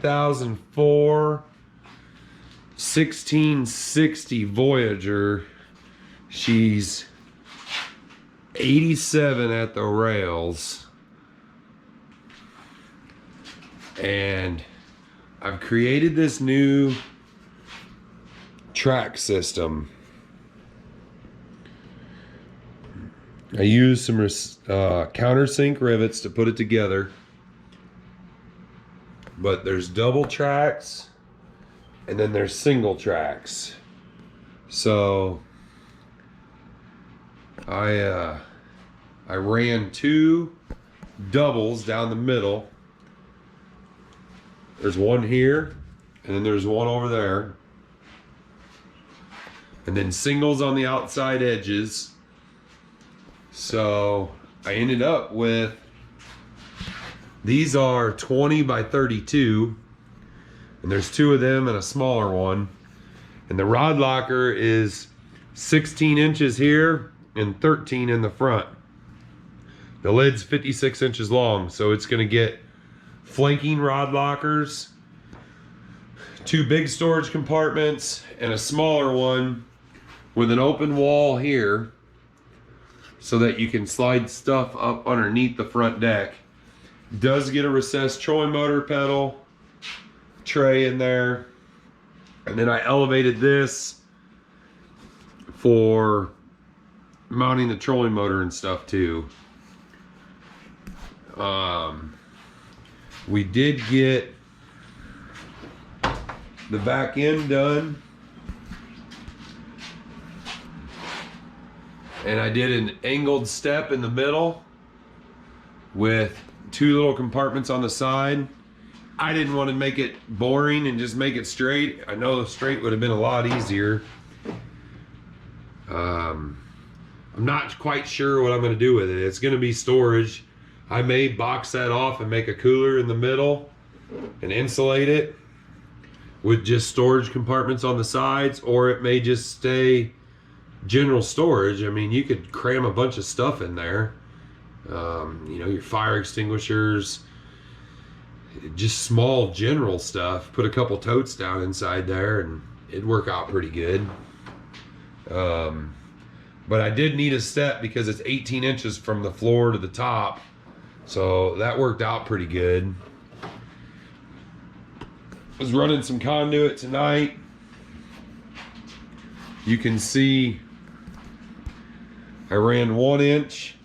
2004 1660 Voyager. She's 87 at the rails. And I've created this new track system. I used some countersink rivets to put it together. But there's double tracks and then there's single tracks. So I ran two doubles down the middle. There's one here and then there's one over there. And then singles on the outside edges. So I ended up with, these are 20 by 32, and there's two of them and a smaller one. And the rod locker is 16 inches here and 13 in the front. The lid's 56 inches long, so it's gonna get flanking rod lockers, two big storage compartments, and a smaller one with an open wall here so that you can slide stuff up underneath the front deck. Does get a recessed trolling motor pedal tray in there. And then I elevated this for mounting the trolling motor and stuff too. We did get the back end done. And I did an angled step in the middle with two little compartments on the side. I didn't want to make it boring and just make it straight. I know the straight would have been a lot easier. I'm not quite sure what I'm going to do with it. It's going to be storage. I may box that off and make a cooler in the middle and insulate it with just storage compartments on the sides, or it may just stay general storage. I mean, you could cram a bunch of stuff in there. You know, your fire extinguishers, just small general stuff. Put a couple totes down inside there and it'd work out pretty good. But I did need a step because it's 18 inches from the floor to the top. So that worked out pretty good. Was running some conduit tonight. You can see I ran 1 inch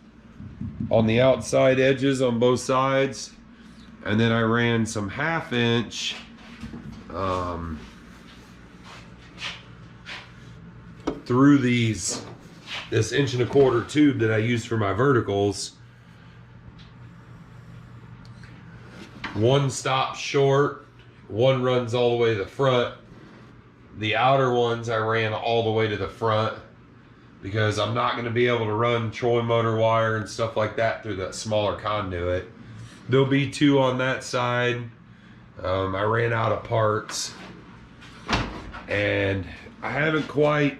on the outside edges on both sides, and then I ran some 1/2 inch through this 1.25 inch tube that I used for my verticals. One stops short, one runs all the way to the front. The outer ones I ran all the way to the front because I'm not going to be able to run trolling motor wire and stuff like that through that smaller conduit. There'll be two on that side. I ran out of parts and I haven't quite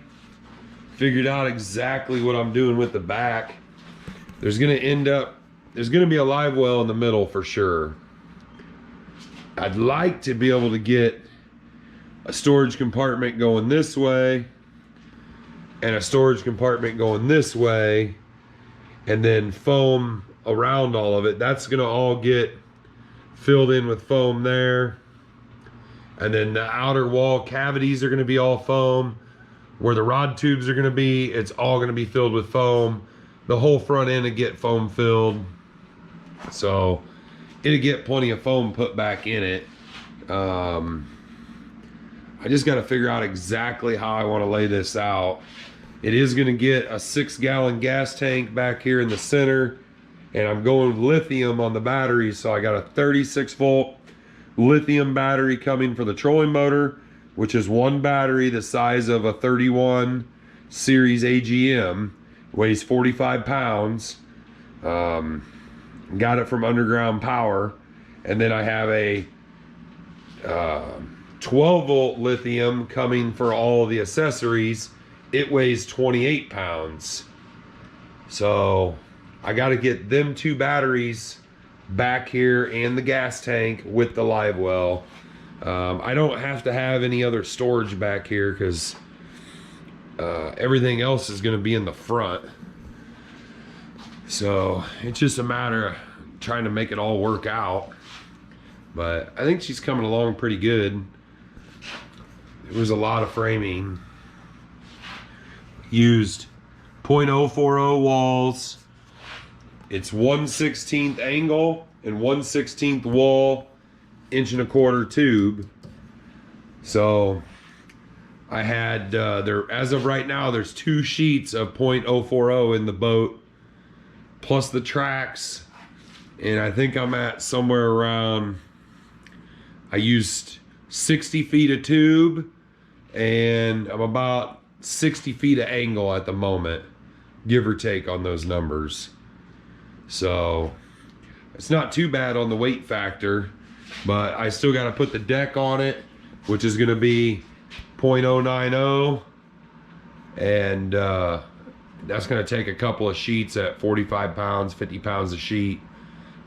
figured out exactly what I'm doing with the back. There's going to be a live well in the middle for sure. I'd like to be able to get a storage compartment going this way and a storage compartment going this way, and then foam around all of it. That's gonna all get filled in with foam there. And then the outer wall cavities are gonna be all foam. Where the rod tubes are gonna be, it's all gonna be filled with foam. The whole front end will get foam filled. So it'll get plenty of foam put back in it. I just got to figure out exactly how I want to lay this out. It is going to get a 6-gallon gas tank back here in the center, and I'm going with lithium on the battery. So I got a 36-volt lithium battery coming for the trolling motor, which is one battery the size of a 31 series AGM, weighs 45 pounds. Got it from Underground Power. And then I have a 12-volt lithium coming for all the accessories. It weighs 28 pounds. So I got to get them two batteries back here and the gas tank with the live well. I don't have to have any other storage back here because everything else is going to be in the front. So it's just a matter of trying to make it all work out. But I think she's coming along pretty good. It was a lot of framing. Used 0.040 walls. It's 1/16 angle and 1/16 wall, 1.25" tube. So I had there, as of right now, there's 2 sheets of 0.040 in the boat, plus the tracks, and I think I'm at somewhere around, I used 60 feet of tube, and I'm about 60 feet of angle at the moment, give or take on those numbers. So it's not too bad on the weight factor, but I still got to put the deck on it, which is going to be 0.090, and that's going to take a couple of sheets at 45 pounds, 50 pounds a sheet.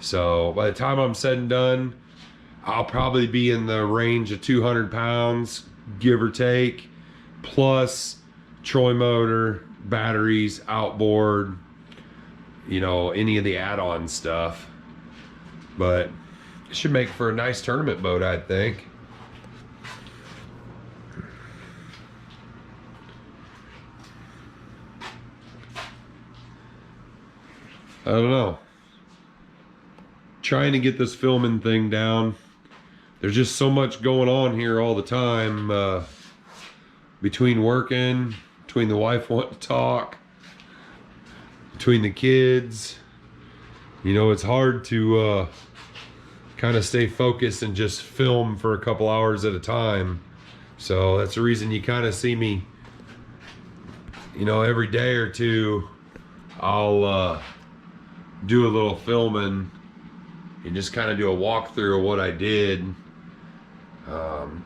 So by the time I'm said and done, I'll probably be in the range of 200 pounds, give or take, plus Troy motor, batteries, outboard, you know, any of the add-on stuff. But it should make for a nice tournament boat, I think. I don't know. Trying to get this filming thing down. There's just so much going on here all the time. Between working, between the wife wanting to talk, between the kids. You know, it's hard to kind of stay focused and just film for a couple hours at a time. So that's the reason you kind of see me, you know, every day or two, I'll do a little filming and just kind of do a walkthrough of what I did.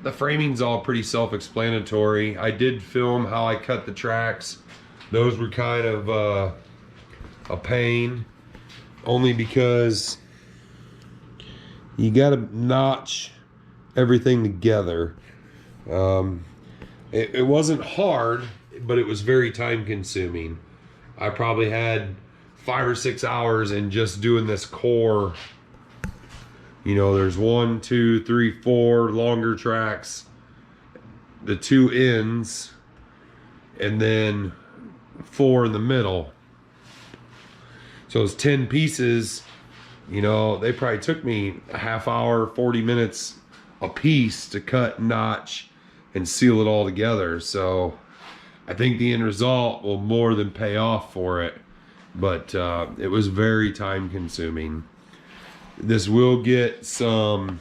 The framing's all pretty self-explanatory. I did film how I cut the tracks. Those were kind of a pain, only because you gotta notch everything together. It wasn't hard, but it was very time consuming. I probably had 5 or 6 hours in just doing this core. You know, there's 1, 2, 3, 4 longer tracks, the 2 ends, and then 4 in the middle. So it's 10 pieces. You know, they probably took me a half hour, 40 minutes a piece to cut, notch, and seal it all together. So I think the end result will more than pay off for it. But it was very time consuming. This will get some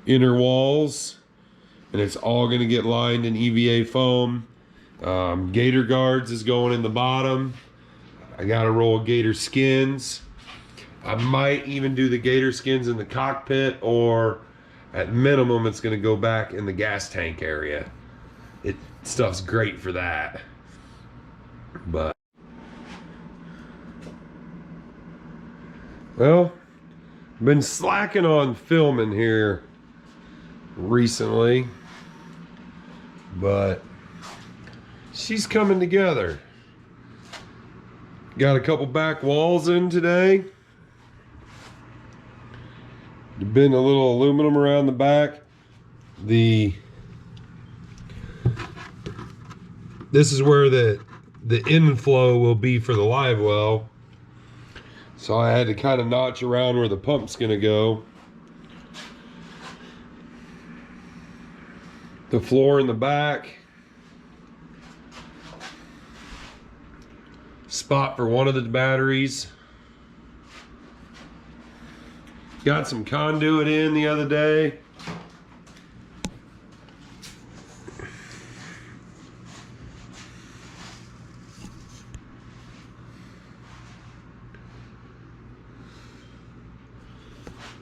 inner walls, and it's all going to get lined in EVA foam. Gator guards is going in the bottom. I got a roll of gator skins. I might even do the gator skins in the cockpit, or at minimum it's going to go back in the gas tank area. It stuff's great for that. But well, been slacking on filming here recently, but she's coming together. Got a couple back walls in today. Been a little aluminum around the back. This is where the inflow will be for the live well. So I had to kind of notch around where the pump's gonna go. The floor in the back. Spot for one of the batteries. Got some conduit in the other day.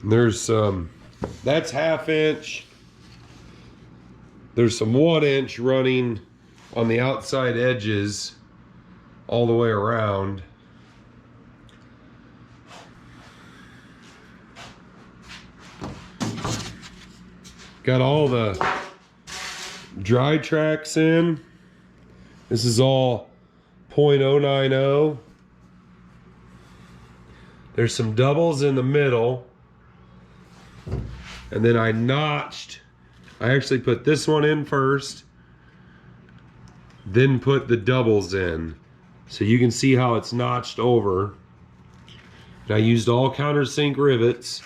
There's some, that's 1/2 inch. There's some 1 inch running on the outside edges all the way around. Got all the dry tracks in. This is all 0.090. There's some doubles in the middle. And then I actually put this one in first, then put the doubles in. So you can see how it's notched over. And I used all countersink rivets.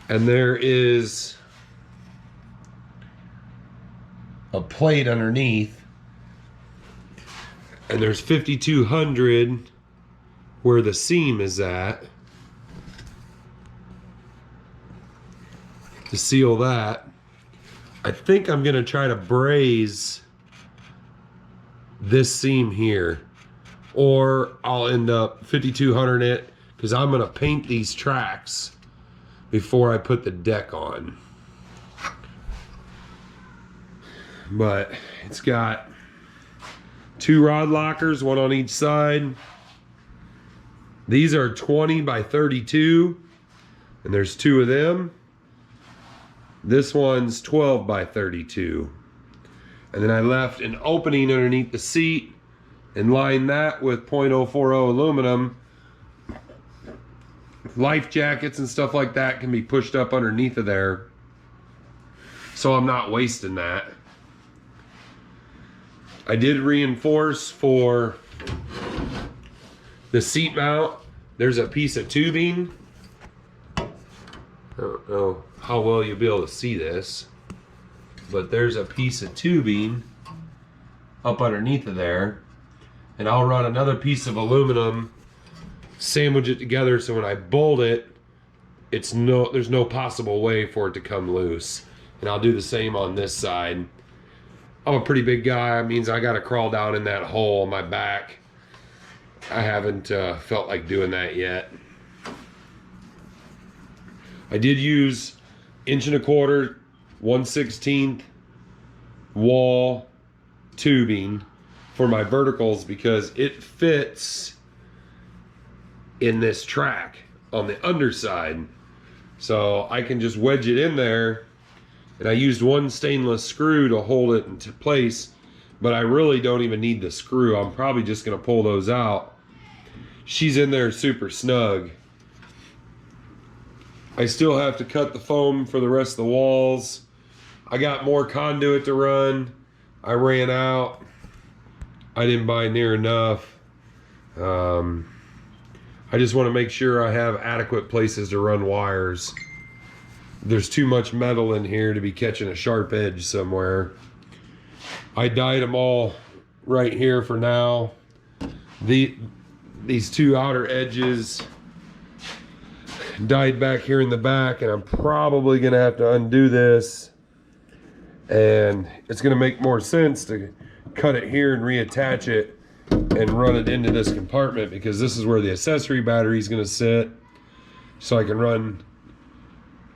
And there is a plate underneath. And there's 5200 where the seam is at to seal that. I think I'm gonna try to braze this seam here, or I'll end up 5200 it, because I'm gonna paint these tracks before I put the deck on. But it's got 2 rod lockers, 1 on each side. These are 20 by 32, and there's 2 of them. This one's 12 by 32. And then I left an opening underneath the seat and lined that with 0.040 aluminum. Life jackets and stuff like that can be pushed up underneath of there, so I'm not wasting that. I did reinforce for the seat mount. There's a piece of tubing. I don't know how well you'll be able to see this, but there's a piece of tubing up underneath of there, and I'll run another piece of aluminum, sandwich it together, so when I bolt it, there's no possible way for it to come loose. And I'll do the same on this side. I'm a pretty big guy. It means I gotta crawl down in that hole on my back. I haven't felt like doing that yet. I did use 1¼ 1/16 wall tubing for my verticals because it fits in this track on the underside. So I can just wedge it in there, and I used 1 stainless screw to hold it into place, but I really don't even need the screw. I'm probably just gonna pull those out. She's in there super snug. I still have to cut the foam for the rest of the walls. I got more conduit to run. I ran out. I didn't buy near enough. I just want to make sure I have adequate places to run wires. There's too much metal in here to be catching a sharp edge somewhere. I dyed them all right here for now. These 2 outer edges dyed back here in the back, and I'm probably gonna have to undo this, and it's gonna make more sense to cut it here and reattach it and run it into this compartment, because this is where the accessory battery is gonna sit, so I can run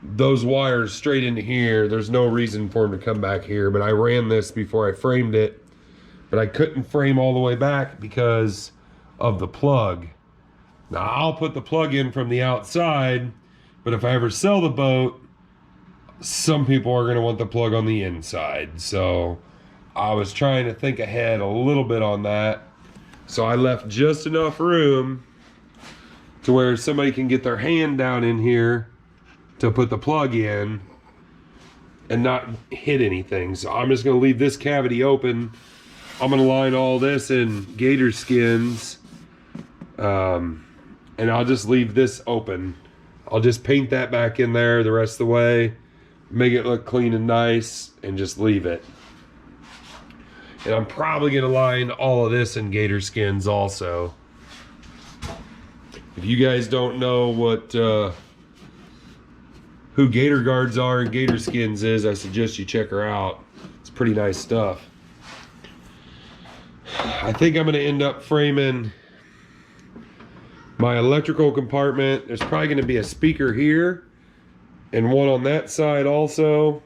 those wires straight into here. There's no reason for them to come back here, but I ran this before I framed it, but I couldn't frame all the way back because of the plug. Now I'll put the plug in from the outside, but if I ever sell the boat, some people are gonna want the plug on the inside. So I was trying to think ahead a little bit on that. So I left just enough room to where somebody can get their hand down in here to put the plug in and not hit anything. So I'm just gonna leave this cavity open. I'm gonna line all this in gator skins, and I'll just leave this open. I'll just paint that back in there the rest of the way, make it look clean and nice, and just leave it. And I'm probably gonna line all of this in gator skins also. If you guys don't know what who Gator Guards are and Gator Skins is, I suggest you check her out. It's pretty nice stuff. I think I'm gonna end up framing my electrical compartment. There's probably gonna be a speaker here and one on that side also.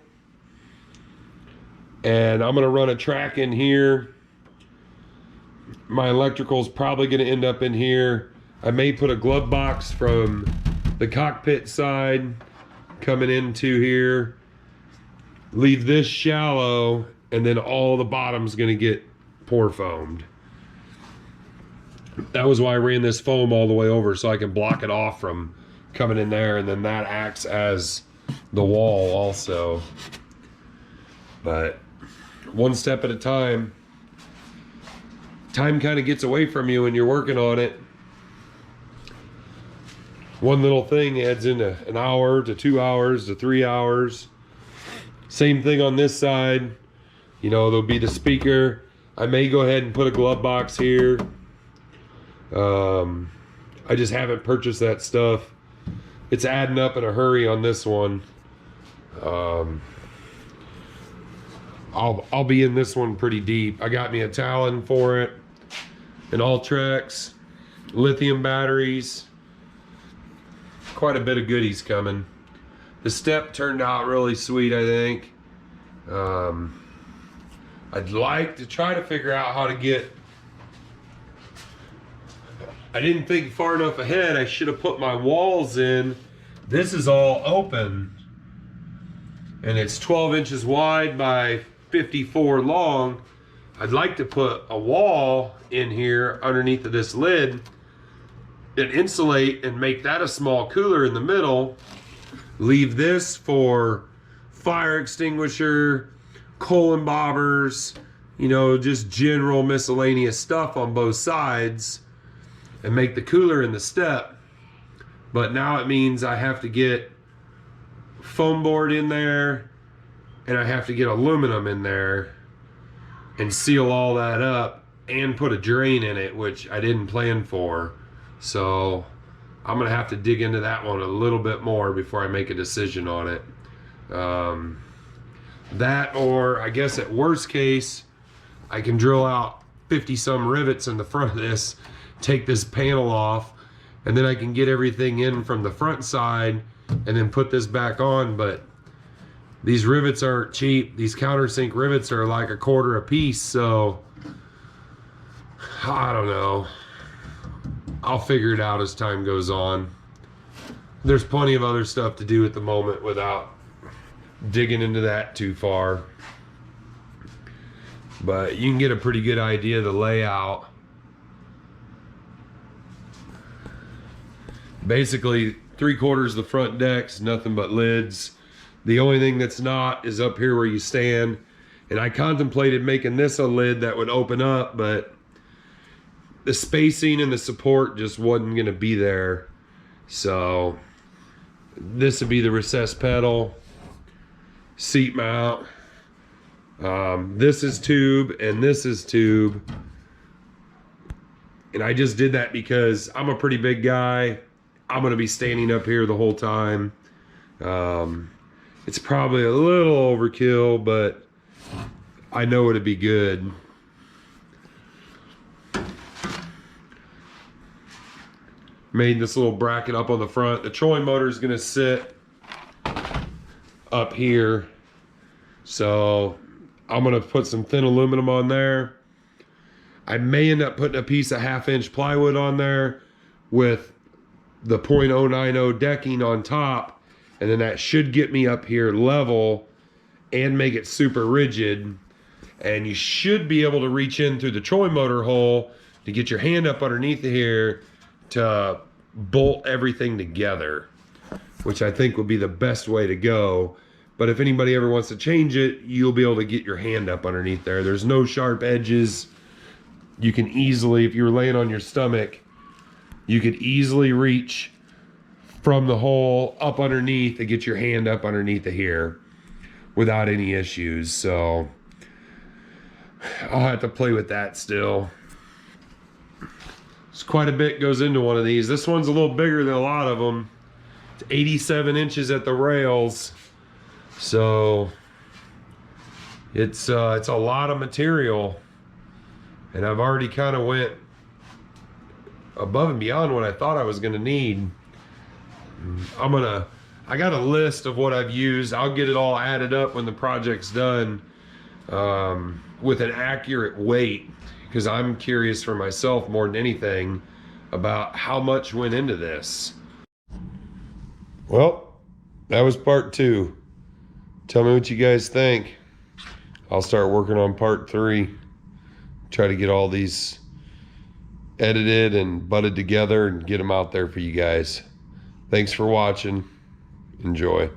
And I'm gonna run a track in here. My electrical's probably gonna end up in here. I may put a glove box from the cockpit side coming into here. leave this shallow, and then all the bottom's gonna get pour foamed. That was why I ran this foam all the way over, so I can block it off from coming in there, and then that acts as the wall also. But one step at a time. Time kind of gets away from you when you're working on it. One little thing adds into an hour to 2 hours to 3 hours. Same thing on this side. You know, there'll be the speaker. I may go ahead and put a glove box here. I just haven't purchased that stuff. It's adding up in a hurry on this one. I'll be in this one pretty deep. I got me a Talon for it, an Ultrex, lithium batteries, quite a bit of goodies coming. The step turned out really sweet, I think. I'd like to try to figure out how to get, I didn't think far enough ahead. I should have put my walls in. This is all open, and it's 12 inches wide by 54 long. I'd like to put a wall in here underneath of this lid and insulate and make that a small cooler in the middle. Leave this for fire extinguisher, coal and bobbers, you know, just general miscellaneous stuff on both sides, and make the cooler in the step. But now it means I have to get foam board in there, and I have to get aluminum in there and seal all that up and put a drain in it, which I didn't plan for. So I'm gonna have to dig into that one a little bit more before I make a decision on it. That, or I guess at worst case, I can drill out 50 some rivets in the front of this, take this panel off, and then I can get everything in from the front side and then put this back on. But these rivets aren't cheap. These countersink rivets are like $1/4 a piece, so I don't know. I'll figure it out as time goes on. There's plenty of other stuff to do at the moment without digging into that too far. But you can get a pretty good idea of the layout. Basically, 3/4 of the front deck's nothing but lids. The only thing that's not is up here where you stand. And I contemplated making this a lid that would open up, but the spacing and the support just wasn't gonna be there. So this would be the recessed pedal, seat mount. This is tube and this is tube. And I just did that because I'm a pretty big guy. I'm gonna be standing up here the whole time. It's probably a little overkill, but I know it'd be good. Made this little bracket up on the front. The trolling motor is gonna sit up here. So I'm gonna put some thin aluminum on there. I may end up putting a piece of 1/2 inch plywood on there with the .090 decking on top, and then that should get me up here level and make it super rigid. And you should be able to reach in through the trolling motor hole to get your hand up underneath here to bolt everything together, which I think would be the best way to go. But if anybody ever wants to change it, you'll be able to get your hand up underneath there. There's no sharp edges. You can easily, if you were laying on your stomach, you could easily reach from the hole up underneath and get your hand up underneath of here without any issues. So I'll have to play with that still. It's quite a bit goes into one of these. This one's a little bigger than a lot of them. It's 87 inches at the rails. So it's a lot of material. And I've already kind of went above and beyond what I thought I was gonna need. I got a list of what I've used. I'll get it all added up when the project's done with an accurate weight, because I'm curious for myself more than anything about how much went into this. Well, that was part 2. Tell me what you guys think. I'll start working on part 3. Try to get all these edited and butted together and get them out there for you guys. Thanks for watching. Enjoy.